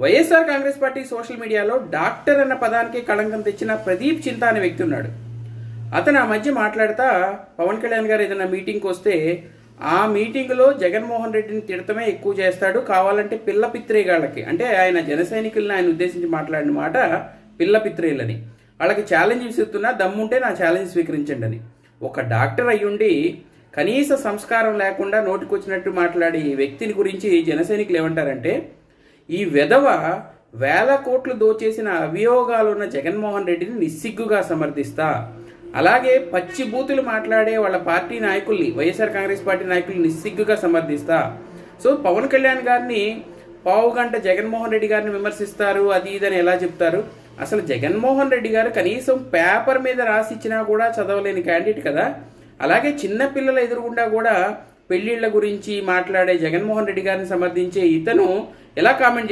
YSR Congress party social మీడియాలో doctor అన్న పదానికి కళంకం తెచ్చిన ప్రదీప్ చింత అనే వ్యక్తి ఉన్నాడు. అతను ఆ మధ్య మాట్లాడుతా పవన్ కళ్యాణ్ గారు ఏదైనా మీటింగ్కి వస్తే ఆ మీటింగ్లో జగన్మోహన్ రెడ్డిని తిడతమే ఎక్కువ చేస్తాడు, కావాలంటే పిల్ల పిత్రేగాళ్ళకి, అంటే ఆయన జన సైనికుల్ని ఆయన ఉద్దేశించి మాట్లాడిన మాట పిల్ల పిత్రేలని, వాళ్ళకి ఛాలెంజ్ విసురుతున్నా దమ్ముంటే నా ఛాలెంజ్ స్వీకరించండి అని. ఒక డాక్టర్ అయ్యుండి కనీస సంస్కారం లేకుండా నోటికొచ్చినట్టు మాట్లాడే ఈ వ్యక్తిని గురించి జన సైనికులు ఏమంటారంటే, ఈ వెధవ వేల కోట్లు దోచేసిన అభియోగాలున్న జగన్మోహన్ రెడ్డిని నిస్సిగ్గుగా సమర్థిస్తా, అలాగే పచ్చి బూతులు మాట్లాడే వాళ్ళ పార్టీ నాయకుల్ని, వైఎస్ఆర్ కాంగ్రెస్ పార్టీ నాయకుల్ని నిస్సిగ్గుగా సమర్థిస్తా. సో పవన్ కళ్యాణ్ గారిని పావు గంట జగన్మోహన్ రెడ్డి గారిని విమర్శిస్తారు, అది ఇదని ఎలా చెప్తారు? అసలు జగన్మోహన్ రెడ్డి గారు కనీసం పేపర్ మీద రాసిచ్చినా కూడా చదవలేని క్యాండిడేట్ కదా. అలాగే చిన్నపిల్లల ఎదురుగుండా కూడా పెళ్లిళ్ల గురించి మాట్లాడే జగన్మోహన్ రెడ్డి గారిని సమర్థించే ఇతను ఎలా కామెంట్